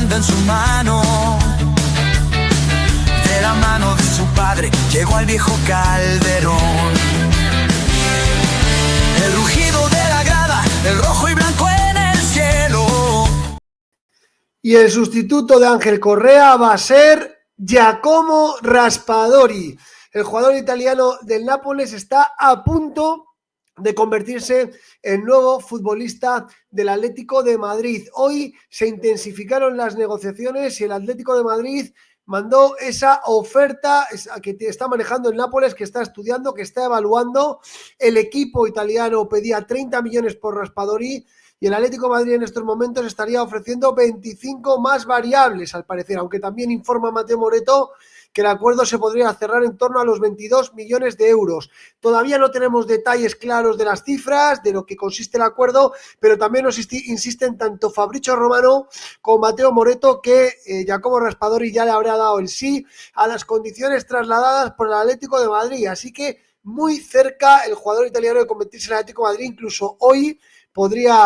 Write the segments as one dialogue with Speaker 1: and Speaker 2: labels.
Speaker 1: Instrumento en su mano, de la mano de su padre llegó al viejo Calderón. El rugido de la grada, el rojo y blanco en el cielo.
Speaker 2: Y el sustituto de Ángel Correa va a ser Giacomo Raspadori. El jugador italiano del Nápoles está a punto de convertirse en nuevo futbolista del Atlético de Madrid. Hoy se intensificaron las negociaciones y el Atlético de Madrid mandó esa oferta que está manejando el Nápoles, que está estudiando, que está evaluando. El equipo italiano pedía 30 millones por Raspadori y el Atlético de Madrid en estos momentos estaría ofreciendo 25 más variables, al parecer, aunque también informa Mateo Moretto que el acuerdo se podría cerrar en torno a los 22 millones de euros. Todavía no tenemos detalles claros de las cifras, de lo que consiste el acuerdo, pero también nos insisten tanto Fabrizio Romano como Mateo Moretto que Giacomo Raspadori ya le habrá dado el sí a las condiciones trasladadas por el Atlético de Madrid. Así que muy cerca el jugador italiano de convertirse en el Atlético de Madrid, incluso hoy podría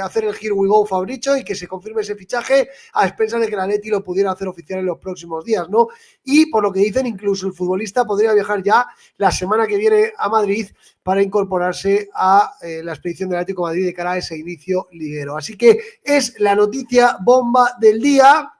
Speaker 2: hacer el Here We Go Fabrizio y que se confirme ese fichaje a expensas de que el Atleti lo pudiera hacer oficial en los próximos días, ¿no? Y por lo que dicen, incluso el futbolista podría viajar ya la semana que viene a Madrid para incorporarse a la expedición del Atlético de Madrid de cara a ese inicio liguero. Así que es la noticia bomba del día.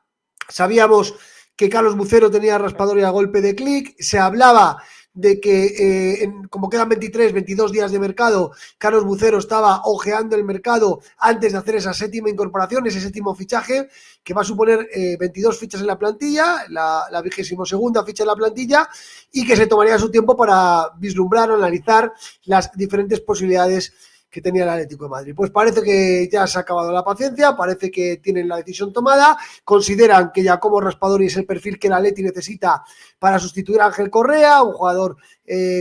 Speaker 2: Sabíamos que Carlos Bucero tenía Raspadori a golpe de clic, se hablaba de que como quedan 22 días de mercado, Carlos Bucero estaba ojeando el mercado antes de hacer esa séptima incorporación, ese séptimo fichaje, que va a suponer 22 fichas en la plantilla, la 22ª ficha en la plantilla, y que se tomaría su tiempo para vislumbrar o analizar las diferentes posibilidades que tenía el Atlético de Madrid. Pues parece que ya se ha acabado la paciencia, parece que tienen la decisión tomada, consideran que Giacomo Raspadori es el perfil que el Atleti necesita para sustituir a Ángel Correa, un jugador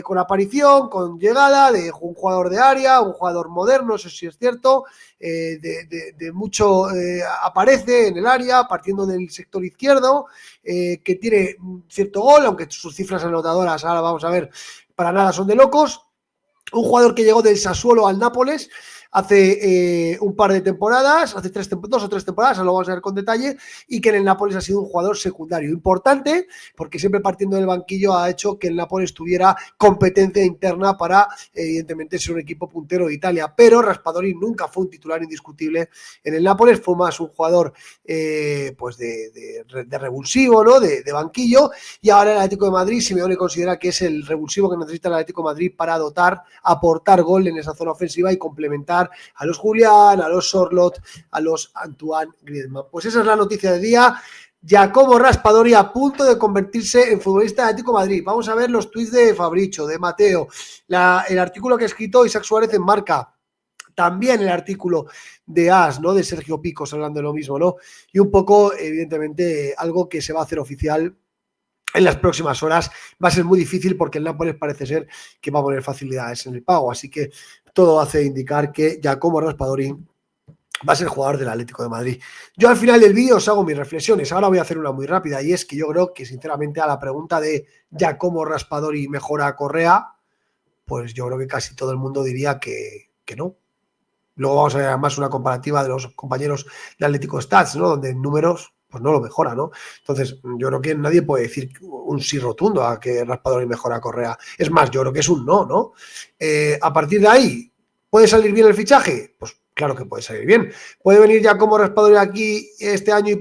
Speaker 2: con aparición, con llegada, un jugador de área, un jugador moderno, eso sí es cierto, de mucho aparece en el área, partiendo del sector izquierdo, que tiene cierto gol, aunque sus cifras anotadoras, ahora vamos a ver, para nada son de locos. Un jugador que llegó del Sassuolo al Nápoles hace un par de temporadas, hace 2 o 3 temporadas, lo vamos a ver con detalle, y que en el Nápoles ha sido un jugador secundario importante, porque siempre partiendo del banquillo ha hecho que el Nápoles tuviera competencia interna para, evidentemente, ser un equipo puntero de Italia, pero Raspadori nunca fue un titular indiscutible en el Nápoles, fue más un jugador pues de revulsivo, ¿no? De banquillo, y ahora el Atlético de Madrid, Simeone considera que es el revulsivo que necesita el Atlético de Madrid para aportar gol en esa zona ofensiva y complementar a los Julián, a los Sorloth, a los Antoine Griezmann. Pues esa es la noticia del día. Giacomo Raspadori a punto de convertirse en futbolista de Atlético de Madrid. Vamos a ver los tuits de Fabrizio, de Mateo, el artículo que ha escrito Isaac Suárez en Marca, también el artículo de AS, ¿no? De Sergio Picos, hablando de lo mismo, ¿no? Y un poco, evidentemente, algo que se va a hacer oficial en las próximas horas. Va a ser muy difícil porque el Nápoles parece ser que va a poner facilidades en el pago, así que todo hace indicar que Giacomo Raspadori va a ser jugador del Atlético de Madrid. Yo al final del vídeo os hago mis reflexiones, ahora voy a hacer una muy rápida, y es que yo creo que sinceramente a la pregunta de Giacomo Raspadori mejora a Correa, pues yo creo que casi todo el mundo diría que no. Luego vamos a ver además una comparativa de los compañeros de Atlético Stats, ¿no? Donde en números pues no lo mejora, ¿no? Entonces, yo creo que nadie puede decir un sí rotundo a que Raspadori mejora a Correa. Es más, yo creo que es un no, ¿no? A partir de ahí, ¿puede salir bien el fichaje? Pues claro que puede salir bien. ¿Puede venir Giacomo Raspadori aquí este año y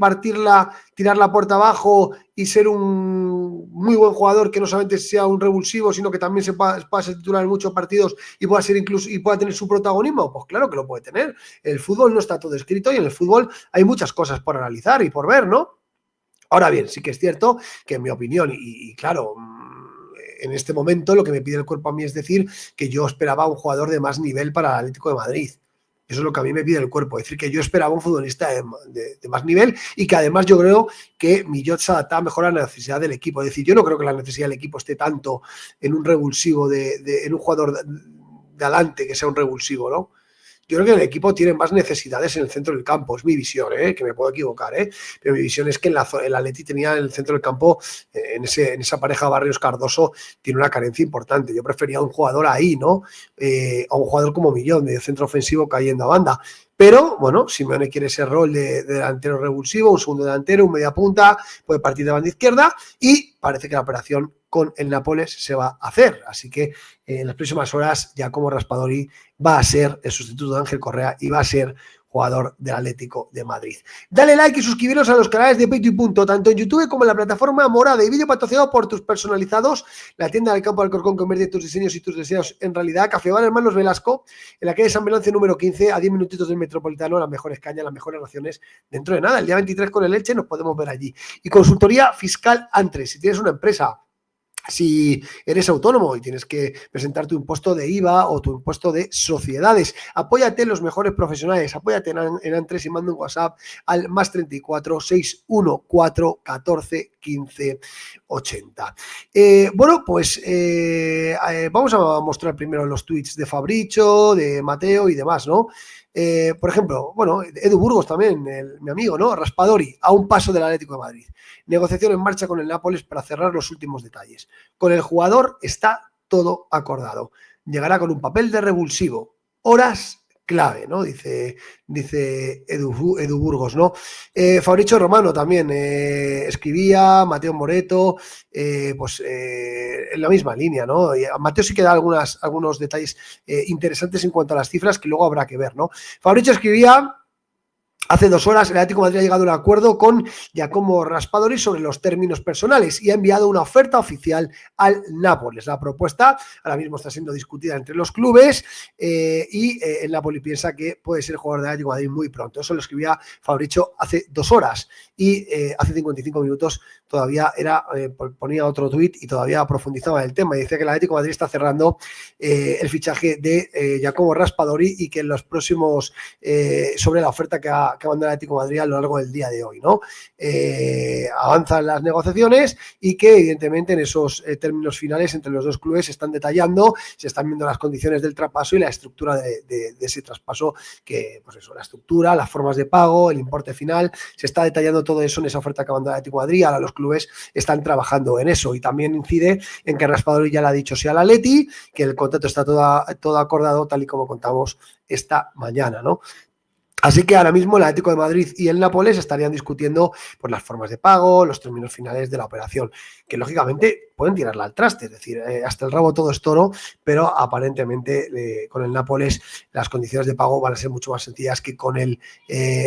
Speaker 2: tirar la puerta abajo y ser un muy buen jugador que no solamente sea un revulsivo, sino que también se pueda ser titular en muchos partidos y pueda ser incluso y pueda tener su protagonismo? Pues claro que lo puede tener. El fútbol no está todo escrito y en el fútbol hay muchas cosas por analizar y por ver, ¿no? Ahora bien, sí que es cierto que en mi opinión, y claro, en este momento lo que me pide el cuerpo a mí es decir que yo esperaba un jugador de más nivel para el Atlético de Madrid. Eso es lo que a mí me pide el cuerpo, es decir, que yo esperaba un futbolista de más nivel y que además yo creo que Millot se adapta mejor a la necesidad del equipo. Es decir, yo no creo que la necesidad del equipo esté tanto en un revulsivo, en un jugador de adelante que sea un revulsivo, ¿no? Yo creo que el equipo tiene más necesidades en el centro del campo, es mi visión, que me puedo equivocar, pero mi visión es que el Atleti tenía en el centro del campo, en esa pareja Barrios Cardoso, tiene una carencia importante. Yo prefería un jugador ahí, ¿no? O un jugador como Millón, de centro ofensivo cayendo a banda. Pero, bueno, Simeone quiere ese rol de delantero revulsivo, un segundo delantero, un media punta, puede partir de banda izquierda y parece que la operación con el Nápoles se va a hacer. Así que en las próximas horas Giacomo Raspadori va a ser el sustituto de Ángel Correa y va a ser jugador del Atlético de Madrid. Dale like y suscribiros a los canales de Peito y Punto, tanto en YouTube como en la plataforma morada y vídeo patrocinado por tus personalizados, la tienda del campo del Alcorcón que convierte tus diseños y tus deseos en realidad. Café Bar Hermanos Velasco, en la calle San Venancio número 15, a 10 minutitos del Metropolitano, las mejores cañas, las mejores raciones. Dentro de nada, el día 23 con el Elche nos podemos ver allí. Y consultoría fiscal Antres, si tienes una empresa, si eres autónomo y tienes que presentar tu impuesto de IVA o tu impuesto de sociedades, apóyate en los mejores profesionales, apóyate en Antres y manda un WhatsApp al +34 614 14 15 80. Bueno, pues vamos a mostrar primero los tweets de Fabricio, de Mateo y demás, ¿no? Por ejemplo, bueno, Edu Burgos también, mi amigo, ¿no? Raspadori, a un paso del Atlético de Madrid. Negociación en marcha con el Nápoles para cerrar los últimos detalles. Con el jugador está todo acordado. Llegará con un papel de revulsivo. Horas clave, ¿no? Dice Edu Burgos, ¿no? Fabricio Romano también escribía, Mateo Moreto, en la misma línea, ¿no? Y a Mateo sí que da algunos detalles interesantes en cuanto a las cifras que luego habrá que ver, ¿no? Fabricio escribía: hace 2 horas el Atlético de Madrid ha llegado a un acuerdo con Giacomo Raspadori sobre los términos personales y ha enviado una oferta oficial al Nápoles. La propuesta ahora mismo está siendo discutida entre los clubes y el Napoli piensa que puede ser jugador del Atlético de Madrid muy pronto. Eso lo escribía Fabricio hace 2 horas y hace 55 minutos todavía ponía otro tuit y todavía profundizaba en el tema y decía que el Atlético de Madrid está cerrando el fichaje de Giacomo Raspadori y que en los próximos sobre la oferta que ha mandado el Atlético de Madrid a lo largo del día de hoy, ¿no? Avanzan las negociaciones y que evidentemente en esos términos finales entre los dos clubes se están detallando, se están viendo las condiciones del traspaso y la estructura de ese traspaso, que pues eso, la estructura, las formas de pago, el importe final, se está detallando todo eso en esa oferta que ha mandado el Atlético de Madrid. Ahora los clubes están trabajando en eso y también incide en que Raspadori ya le ha dicho sí al Atleti, que el contrato está todo acordado tal y como contamos esta mañana, ¿no? Así que ahora mismo el Atlético de Madrid y el Nápoles estarían discutiendo pues, las formas de pago, los términos finales de la operación, que lógicamente pueden tirarla al traste, es decir, hasta el rabo todo es toro, pero aparentemente con el Nápoles las condiciones de pago van a ser mucho más sencillas que con el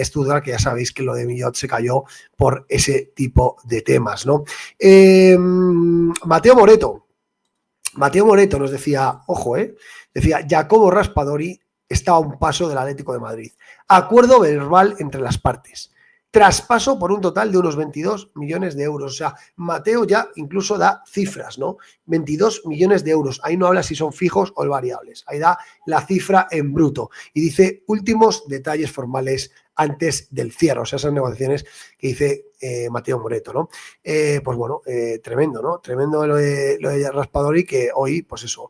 Speaker 2: Stuttgart, que ya sabéis que lo de Millot se cayó por ese tipo de temas, ¿no? Mateo Moreto nos decía, ojo, decía, Giacomo Raspadori está a un paso del Atlético de Madrid. Acuerdo verbal entre las partes. Traspaso por un total de unos 22 millones de euros. O sea, Mateo ya incluso da cifras, ¿no? 22 millones de euros. Ahí no habla si son fijos o variables. Ahí da la cifra en bruto. Y dice últimos detalles formales antes del cierre. O sea, esas negociaciones que dice Mateo Moreto, ¿no? Pues bueno, tremendo, ¿no? Tremendo lo de Raspadori, que hoy, pues eso,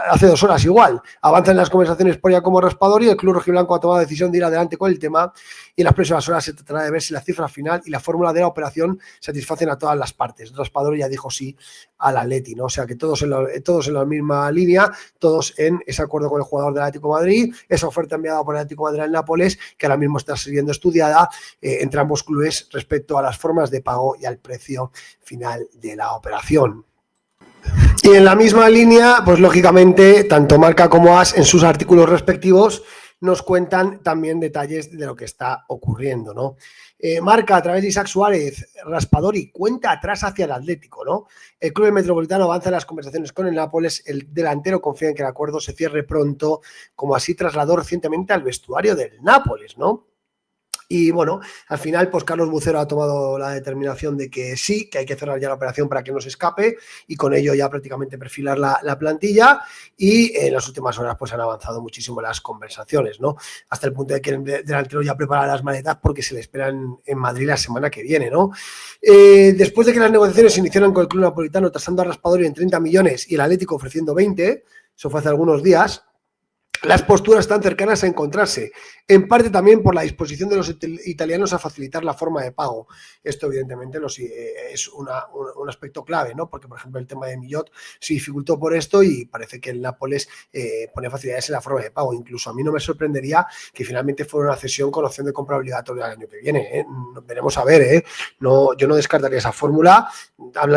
Speaker 2: hace 2 horas igual, avanzan las conversaciones por Giacomo Raspadori, el club rojiblanco ha tomado la decisión de ir adelante con el tema y en las próximas horas se tratará de ver si la cifra final y la fórmula de la operación satisfacen a todas las partes. Raspadori ya dijo sí al Atleti, ¿no? O sea que todos en la misma línea, todos en ese acuerdo con el jugador del Atlético de Madrid, esa oferta enviada por el Atlético de Madrid al Nápoles, que ahora mismo está siendo estudiada entre ambos clubes respecto a las formas de pago y al precio final de la operación. Y en la misma línea, pues lógicamente, tanto Marca como AS en sus artículos respectivos nos cuentan también detalles de lo que está ocurriendo, ¿no? Marca, a través de Isaac Suárez, Raspadori, cuenta atrás hacia el Atlético, ¿no? El club metropolitano avanza en las conversaciones con el Nápoles, el delantero confía en que el acuerdo se cierre pronto, como así trasladó recientemente al vestuario del Nápoles, ¿no? Y bueno, al final, pues Carlos Bucero ha tomado la determinación de que sí, que hay que cerrar ya la operación para que no se escape y con ello ya prácticamente perfilar la plantilla y en las últimas horas pues han avanzado muchísimo las conversaciones, ¿no? Hasta el punto de que el delantero ya prepara las maletas porque se le esperan en Madrid la semana que viene, ¿no? Después de que las negociaciones se iniciaron con el club napolitano tasando a Raspadori en 30 millones y el Atlético ofreciendo 20, eso fue hace algunos días, las posturas están cercanas a encontrarse, en parte también por la disposición de los italianos a facilitar la forma de pago. Esto evidentemente es un aspecto clave, ¿no? Porque, por ejemplo, el tema de Millot se dificultó por esto y parece que el Nápoles pone facilidades en la forma de pago. Incluso a mí no me sorprendería que finalmente fuera una cesión con opción de compra obligatoria el año que viene. Veremos a ver. No, yo no descartaría esa fórmula.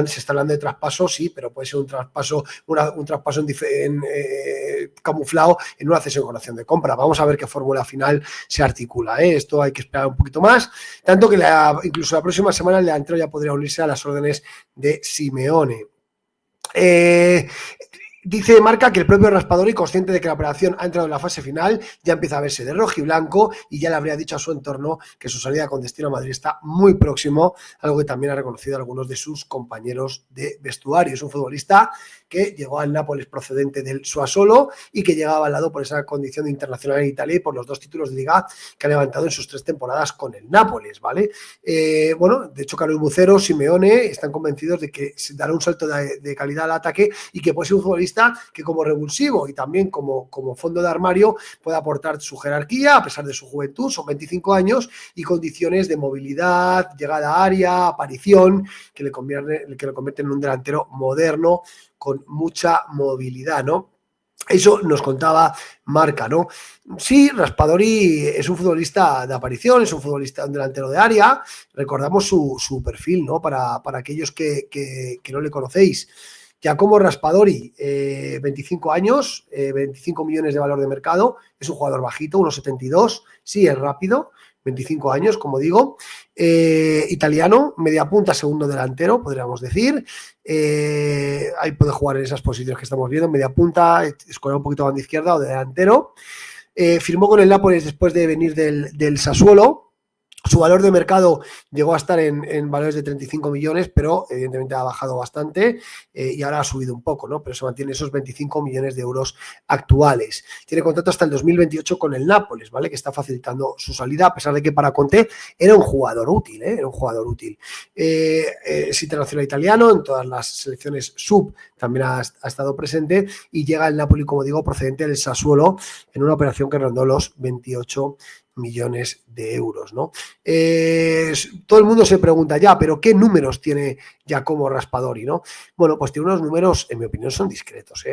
Speaker 2: Se está hablando de traspaso, sí, pero puede ser un traspaso, un traspaso camuflado en una cesión con opción de compra. Vamos a ver qué fórmula final se articula. Esto hay que esperar un poquito más, tanto que incluso la próxima semana el delantero ya podría unirse a las órdenes de Simeone. Dice Marca que el propio Raspadori, consciente de que la operación ha entrado en la fase final, ya empieza a verse de rojo y blanco y ya le habría dicho a su entorno que su salida con destino a Madrid está muy próximo, algo que también ha reconocido algunos de sus compañeros de vestuario. Es un futbolista que llegó al Nápoles procedente del Sassuolo y que llegaba al lado por esa condición de internacional en Italia y por los 2 títulos de Liga que ha levantado en sus 3 temporadas con el Nápoles, ¿vale? Bueno, de hecho, Carlos Bucero, Simeone están convencidos de que se dará un salto de calidad al ataque y que puede ser un futbolista que como revulsivo y también como fondo de armario puede aportar su jerarquía a pesar de su juventud, son 25 años y condiciones de movilidad, llegada a área, aparición, que lo convierten en un delantero moderno con mucha movilidad, ¿no? Eso nos contaba Marca, ¿no? Sí, Raspadori es un futbolista de aparición, es un futbolista, un delantero de área. Recordamos su perfil, ¿no? Para aquellos que no le conocéis. Giacomo Raspadori, 25 años, 25 millones de valor de mercado, es un jugador bajito, 1,72, sí, es rápido, 25 años, como digo, italiano, media punta, segundo delantero, podríamos decir, ahí puede jugar en esas posiciones que estamos viendo, media punta, escoger un poquito a banda izquierda o de delantero, firmó con el Nápoles después de venir del Sassuolo. Su valor de mercado llegó a estar en valores de 35 millones, pero evidentemente ha bajado bastante y ahora ha subido un poco, ¿no? Pero se mantiene esos 25 millones de euros actuales. Tiene contrato hasta el 2028 con el Nápoles, ¿vale? Que está facilitando su salida, a pesar de que para Conte era un jugador útil, Era un jugador útil. Es internacional italiano, en todas las selecciones sub también ha estado presente y llega al Napoli, como digo, procedente del Sassuolo en una operación que rondó los 28 millones de euros, ¿no? Todo el mundo se pregunta ya, pero ¿qué números tiene Giacomo Raspadori, no? Bueno, pues tiene unos números, en mi opinión, son discretos,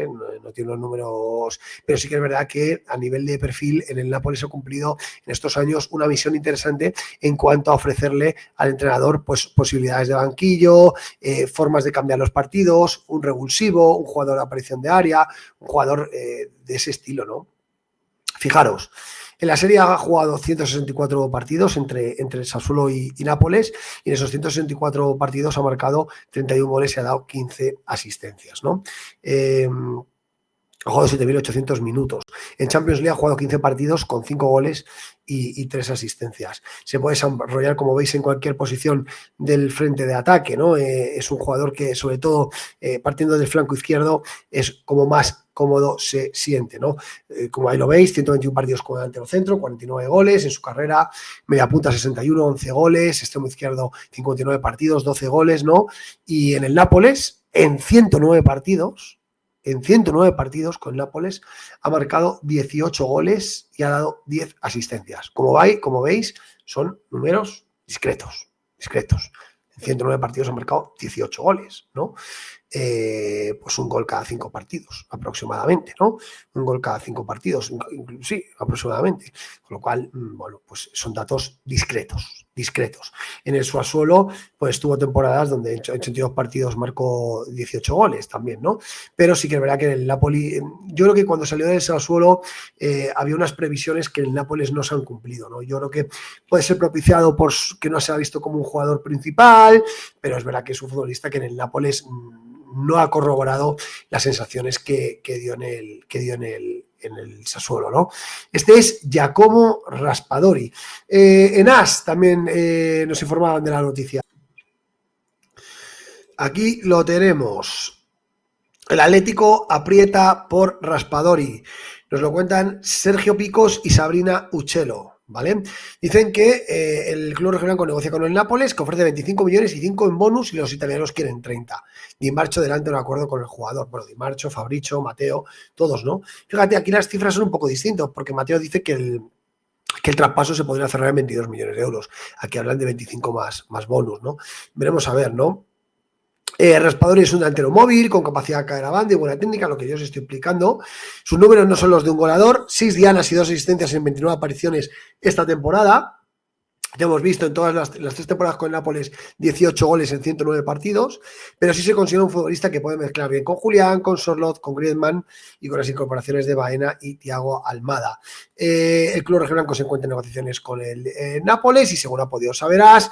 Speaker 2: no tiene unos números, pero sí que es verdad que a nivel de perfil en el Nápoles ha cumplido en estos años una misión interesante en cuanto a ofrecerle al entrenador pues posibilidades de banquillo, formas de cambiar los partidos, un revulsivo, un jugador de aparición de área, un jugador de ese estilo, ¿no? Fijaros, en la serie ha jugado 164 partidos entre el Sassuolo y Nápoles y en esos 164 partidos ha marcado 31 goles y ha dado 15 asistencias, ¿no? Ha jugado 7.800 minutos. En Champions League ha jugado 15 partidos con 5 goles y 3 asistencias. Se puede desarrollar, como veis, en cualquier posición del frente de ataque, ¿no? Es un jugador que, sobre todo, partiendo del flanco izquierdo, es como más cómodo se siente, ¿no? Como ahí lo veis, 121 partidos como delantero centro, 49 goles en su carrera, media punta 61, 11 goles, extremo izquierdo 59 partidos, 12 goles, ¿no? Y en el Nápoles, en 109 partidos con el Nápoles ha marcado 18 goles y ha dado 10 asistencias. Como veis, son números discretos. En 109 partidos ha marcado 18 goles, ¿no? Pues un gol cada 5 partidos aproximadamente, ¿no? Un gol cada 5 partidos, sí, aproximadamente. Con lo cual, bueno, pues son datos discretos. En el Sassuolo, pues tuvo temporadas donde en 82 partidos marcó 18 goles también, ¿no? Pero sí que es verdad que el Napoli, yo creo que cuando salió del Sassuolo había unas previsiones que el Nápoles no se han cumplido, ¿no? Yo creo que puede ser propiciado por que no se ha visto como un jugador principal, pero es verdad que es un futbolista que en el Nápoles no ha corroborado las sensaciones que dio en el Sassuolo, ¿no? Este es Giacomo Raspadori. En AS también nos informaban de la noticia. Aquí lo tenemos. El Atlético aprieta por Raspadori. Nos lo cuentan Sergio Picos y Sabrina Uccello, ¿vale? Dicen que el club rojiblanco negocia con el Nápoles, que ofrece 25 millones y 5 en bonus, y los italianos quieren 30. Di Marcho delante de un acuerdo con el jugador. Bueno, Di Marcho, Fabricio, Mateo, todos, ¿no? Fíjate, aquí las cifras son un poco distintas, porque Mateo dice que el traspaso se podría cerrar en 22 millones de euros. Aquí hablan de 25 más bonus, ¿no? Veremos a ver, ¿no? Raspadori es un delantero móvil, con capacidad de caer a banda y buena técnica, lo que yo os estoy explicando. Sus números no son los de un goleador, 6 dianas y 2 asistencias en 29 apariciones esta temporada. Ya hemos visto en todas las 3 temporadas con el Nápoles 18 goles en 109 partidos, pero sí se considera un futbolista que puede mezclar bien con Julián, con Sorloth, con Griezmann y con las incorporaciones de Baena y Thiago Almada. El club rojiblanco se encuentra en negociaciones con el Nápoles y, según ha podido saberás,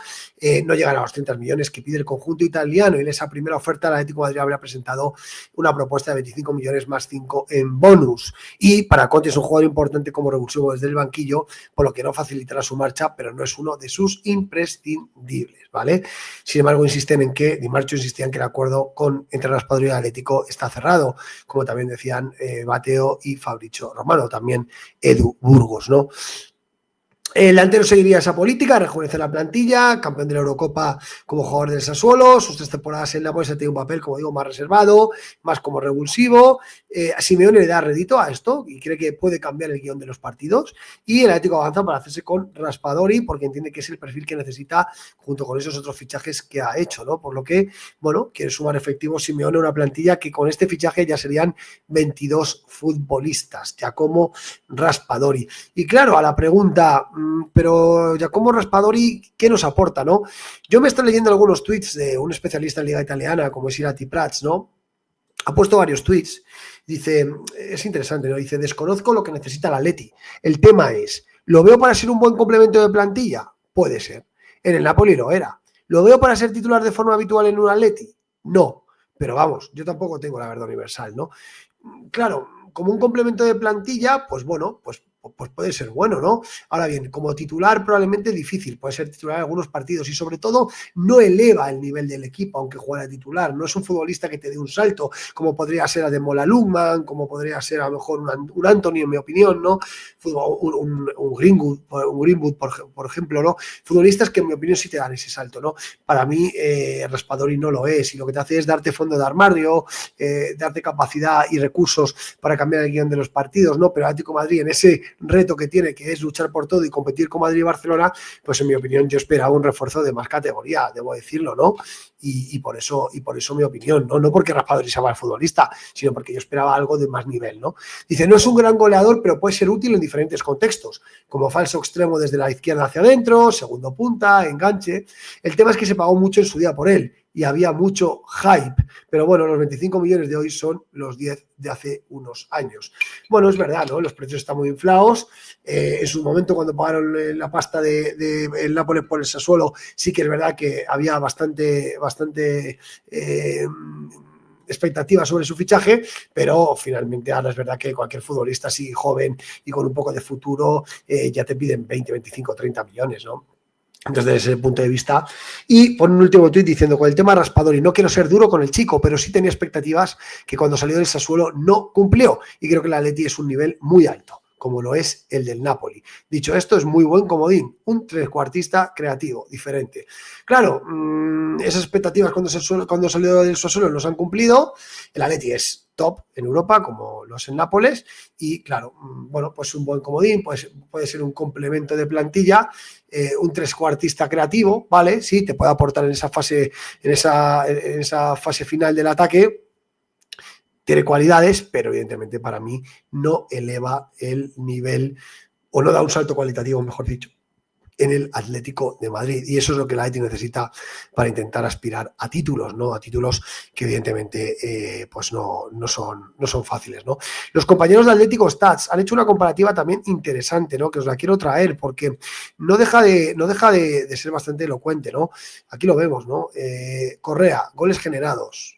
Speaker 2: no llegan a los 30 millones que pide el conjunto italiano, y en esa primera oferta el Atlético de Madrid habría presentado una propuesta de 25 millones más 5 en bonus. Y para Conte es un jugador importante como revulsivo desde el banquillo, por lo que no facilitará su marcha, pero no es uno de sus imprescindibles, ¿vale? Sin embargo, insisten en que, Di Marcho insistía en que el acuerdo entre Raspadori y el Atlético está cerrado, como también decían Mateo y Fabricio Romano, también Edu Burgos, ¿no? El delantero seguiría esa política, rejuvenecer la plantilla, campeón de la Eurocopa como jugador del Sassuolo, sus 3 temporadas en Nápoles ha tenido un papel, como digo, más reservado, más como revulsivo. Simeone le da rédito a esto y cree que puede cambiar el guión de los partidos, y el Atlético avanza para hacerse con Raspadori porque entiende que es el perfil que necesita junto con esos otros fichajes que ha hecho, ¿no? Por lo que, bueno, quiere sumar efectivo Simeone a una plantilla que con este fichaje ya serían 22 futbolistas, Giacomo Raspadori. Y claro, a la pregunta, pero Giacomo Raspadori, ¿qué nos aporta, no? Yo me estoy leyendo algunos tweets de un especialista en Liga Italiana, como es Irati Prats, ¿no? Ha puesto varios tweets. Dice, es interesante, ¿no? Dice, desconozco lo que necesita el Atleti. El tema es, ¿lo veo para ser un buen complemento de plantilla? Puede ser. En el Napoli lo era. ¿Lo veo para ser titular de forma habitual en un Atleti? No. Pero vamos, yo tampoco tengo la verdad universal, ¿no? Claro, como un complemento de plantilla, pues bueno, pues puede ser bueno, ¿no? Ahora bien, como titular probablemente difícil, puede ser titular en algunos partidos y sobre todo no eleva el nivel del equipo aunque juegue de titular, no es un futbolista que te dé un salto como podría ser a Ademola Lookman, como podría ser a lo mejor un Anthony en mi opinión, ¿no? Un Greenwood, por ejemplo, ¿no? Futbolistas que en mi opinión sí te dan ese salto, ¿no? Para mí Raspadori no lo es, y lo que te hace es darte fondo de armario, darte capacidad y recursos para cambiar el guión de los partidos, ¿no? Pero el Atlético de Madrid, en ese reto que tiene, que es luchar por todo y competir con Madrid y Barcelona, pues en mi opinión yo esperaba un refuerzo de más categoría, debo decirlo, ¿no? Y por eso mi opinión, ¿no? No porque Raspadori sea mal futbolista, sino porque yo esperaba algo de más nivel, ¿no? Dice, no es un gran goleador, pero puede ser útil en diferentes contextos, como falso extremo desde la izquierda hacia adentro, segundo punta, enganche. El tema es que se pagó mucho en su día por él y había mucho hype, pero bueno, los 25 millones de hoy son los 10 de hace unos años. Bueno, es verdad, ¿no? Los precios están muy inflados. En su momento, cuando pagaron la pasta de el Nápoles por el Sassuolo, sí que es verdad que había bastante expectativa sobre su fichaje, pero finalmente ahora es verdad que cualquier futbolista así joven y con un poco de futuro ya te piden 20, 25, 30 millones, ¿no? Entonces, desde ese punto de vista. Y pone un último tuit diciendo, con el tema Raspadori, no quiero ser duro con el chico, pero sí tenía expectativas que cuando salió del Sassuolo no cumplió, y creo que el Atleti es un nivel muy alto, como lo es el del Napoli. Dicho esto, es muy buen comodín, un trecuartista creativo, diferente. Claro, esas expectativas cuando salió del Sassuolo no se han cumplido. El Atleti es top en Europa, como lo es en Nápoles, y claro, bueno, pues un buen comodín, pues puede ser un complemento de plantilla, un trecuartista creativo, ¿vale? Sí, te puede aportar en esa fase final del ataque. Tiene cualidades, pero evidentemente para mí no eleva el nivel o no da un salto cualitativo, mejor dicho, en el Atlético de Madrid. Y eso es lo que el Atleti necesita para intentar aspirar a títulos, ¿no? A títulos que evidentemente pues no son fáciles, ¿no? Los compañeros de Atlético Stats han hecho una comparativa también interesante, ¿no? Que os la quiero traer porque no deja de ser bastante elocuente, ¿no? Aquí lo vemos, ¿no? Correa, goles generados.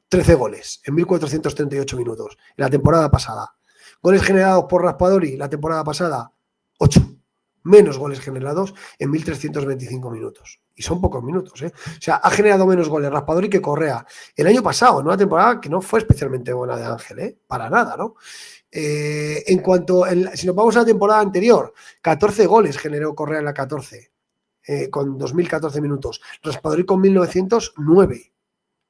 Speaker 2: 13 goles en 1.438 minutos en la temporada pasada. Goles generados por Raspadori la temporada pasada, 8. menos goles generados en 1.325 minutos. Y son pocos minutos, ¿eh? O sea, ha generado menos goles Raspadori que Correa. El año pasado, en una temporada que no fue especialmente buena de Ángel, ¿eh? Para nada, ¿no? En cuanto, si nos vamos a la temporada anterior, 14 goles generó Correa en la 14, con 2.014 minutos. Raspadori con 1.909.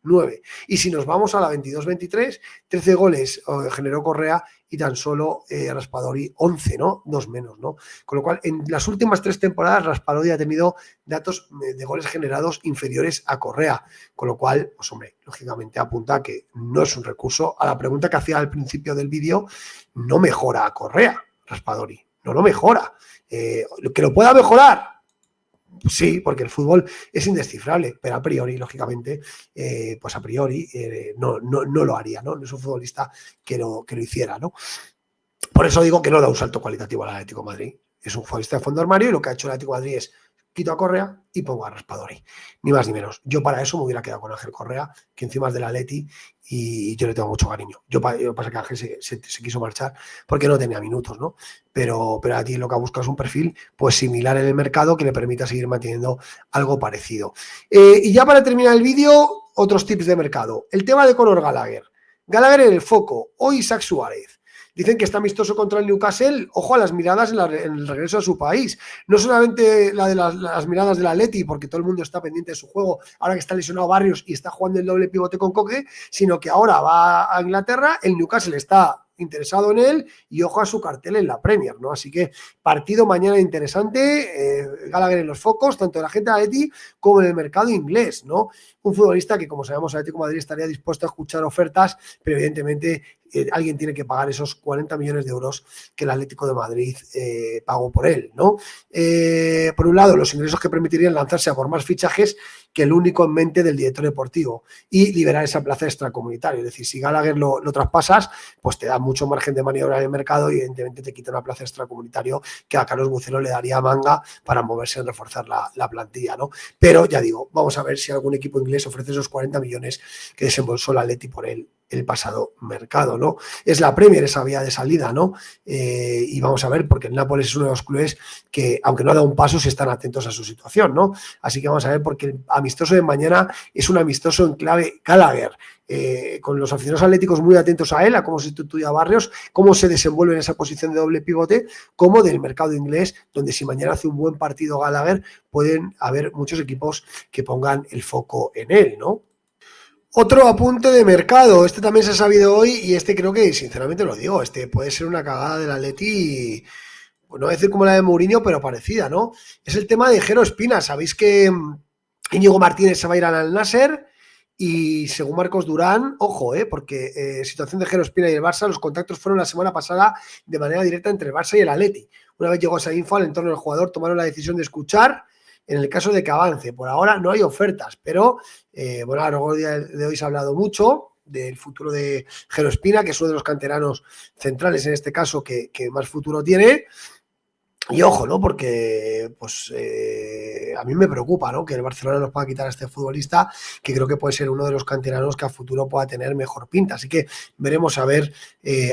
Speaker 2: 9. Y si nos vamos a la 22-23, 13 goles generó Correa y tan solo Raspadori 11, ¿no? 2 menos, ¿no? Con lo cual, en las últimas 3 temporadas, Raspadori ha tenido datos de goles generados inferiores a Correa. Con lo cual, pues hombre, lógicamente apunta que no es un recurso. A la pregunta que hacía al principio del vídeo, no mejora a Correa, Raspadori. No lo mejora. Que lo pueda mejorar, sí, porque el fútbol es indescifrable, pero a priori, lógicamente, pues a priori no lo haría, ¿no? No es un futbolista que lo hiciera, ¿no? Por eso digo que no da un salto cualitativo al Atlético de Madrid. Es un futbolista de fondo armario y lo que ha hecho el Atlético de Madrid es quito a Correa y pongo a Raspadori. Ni más ni menos. Yo para eso me hubiera quedado con Ángel Correa, que encima es del Atleti y yo le tengo mucho cariño. Yo pasa que Ángel se quiso marchar porque no tenía minutos, ¿no? Pero a ti lo que buscas es un perfil pues similar en el mercado que le permita seguir manteniendo algo parecido. Y ya para terminar el vídeo, otros tips de mercado. El tema de Conor Gallagher. Gallagher en el foco. Hoy Isaac Suárez. Dicen que está amistoso contra el Newcastle. Ojo a las miradas en el regreso a su país. No solamente la de las miradas del Atleti, porque todo el mundo está pendiente de su juego, ahora que está lesionado Barrios y está jugando el doble pivote con Coque, sino que ahora va a Inglaterra, el Newcastle está interesado en él y ojo a su cartel en la Premier, ¿no? Así que partido mañana interesante, Gallagher en los focos, tanto de la gente de Atleti como en el mercado inglés, ¿no? Un futbolista que, como sabemos, Atlético de Madrid estaría dispuesto a escuchar ofertas, pero evidentemente alguien tiene que pagar esos 40 millones de euros que el Atlético de Madrid pagó por él, ¿no? Por un lado, los ingresos que permitirían lanzarse a por más fichajes que el único en mente del director deportivo y liberar esa plaza extracomunitaria. Es decir, si Gallagher lo traspasas, pues te da mucho margen de maniobra en el mercado y evidentemente te quita una plaza extracomunitario que a Carlos Bucero le daría manga para moverse en reforzar la plantilla, ¿no? Pero ya digo, vamos a ver si algún equipo inglés ofrece esos 40 millones que desembolsó el Atleti por él el pasado mercado, ¿no? Es la Premier esa vía de salida, ¿no? Y vamos a ver, porque el Nápoles es uno de los clubes que, aunque no ha dado un paso, se están atentos a su situación, ¿no? Así que vamos a ver, porque el amistoso de mañana es un amistoso en clave Gallagher, con los aficionados atléticos muy atentos a él, a cómo se sustituye a Barrios, cómo se desenvuelve en esa posición de doble pivote, como del mercado inglés, donde si mañana hace un buen partido Gallagher, pueden haber muchos equipos que pongan el foco en él, ¿no? Otro apunte de mercado, este también se ha sabido hoy y este creo que, sinceramente lo digo, este puede ser una cagada del Atleti, pues no voy a decir como la de Mourinho, pero parecida, ¿no? Es el tema de Jero Espina. Sabéis que Íñigo Martínez se va a ir al Al-Nassr y según Marcos Durán, ojo, porque situación de Jero Espina y el Barça, los contactos fueron la semana pasada de manera directa entre el Barça y el Atleti. Una vez llegó esa info al entorno del jugador, tomaron la decisión de escuchar en el caso de que avance. Por ahora no hay ofertas, pero bueno, a lo largo de hoy se ha hablado mucho del futuro de Jero Espina, que es uno de los canteranos centrales en este caso que más futuro tiene. Y ojo, ¿no? Porque pues a mí me preocupa, ¿no? Que el Barcelona nos pueda quitar a este futbolista, que creo que puede ser uno de los canteranos que a futuro pueda tener mejor pinta. Así que veremos a ver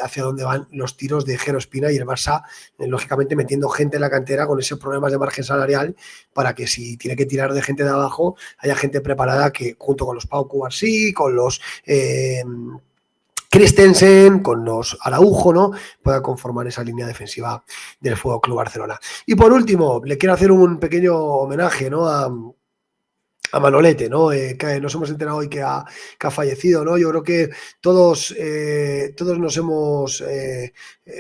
Speaker 2: hacia dónde van los tiros de Jero Espina y el Barça, lógicamente metiendo gente en la cantera con esos problemas de margen salarial, para que si tiene que tirar de gente de abajo, haya gente preparada que junto con los Pau Cubarsí, con los Christensen, con los Araujo, ¿no? Pueda conformar esa línea defensiva del Fútbol Club Barcelona. Y por último, le quiero hacer un pequeño homenaje, ¿no? A Manolete, ¿no? Que nos hemos enterado hoy que ha fallecido, ¿no? Yo creo que todos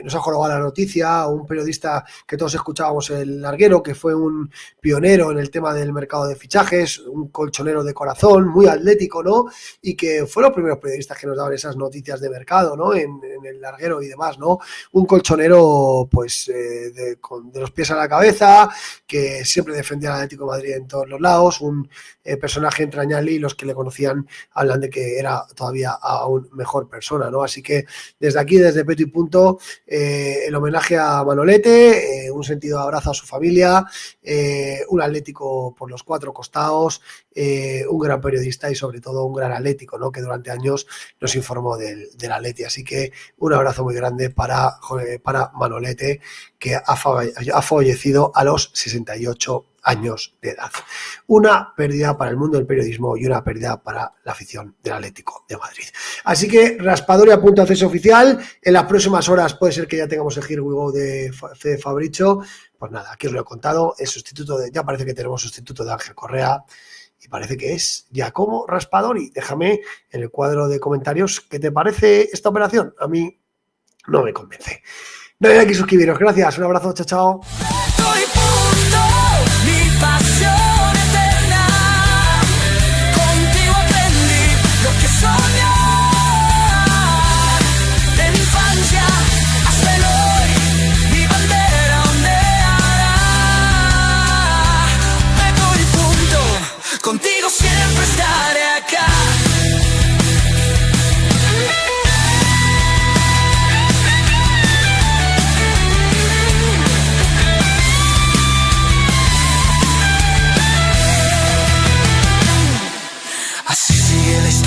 Speaker 2: nos ha jorobado la noticia. Un periodista que todos escuchábamos, el Larguero, que fue un pionero en el tema del mercado de fichajes, un colchonero de corazón, muy atlético, ¿no? Y que fue los primeros periodistas que nos daban esas noticias de mercado, ¿no? En el Larguero y demás, ¿no? Un colchonero, pues, de los pies a la cabeza, que siempre defendía al Atlético de Madrid en todos los lados, un personaje entrañable, y los que le conocían hablan de que era todavía aún mejor persona, ¿no? Así que desde aquí, desde Peto y Punto, el homenaje a Manolete, un sentido de abrazo a su familia, un atlético por los 4 costados, un gran periodista y sobre todo un gran atlético, ¿no? Que durante años nos informó del Atleti. Así que un abrazo muy grande para Manolete, que ha fallecido a los 68 años de edad. Una pérdida para el mundo del periodismo y una pérdida para la afición del Atlético de Madrid. Así que Raspadori a punto de hacerse oficial. En las próximas horas puede ser que ya tengamos el Here We Go de Fabricio. Pues nada, aquí os lo he contado. El sustituto ya parece que tenemos sustituto de Ángel Correa y parece que es Giacomo Raspadori. Déjame en el cuadro de comentarios qué te parece esta operación. A mí no me convence. No hay que suscribiros. Gracias. Un abrazo. Chao, chao.
Speaker 1: Soy Punto, mi pasión eterna. Contigo aprendí lo que soñar. De mi infancia hasta el hoy, mi bandera ondeará. Peto y Punto, contigo siempre estaré.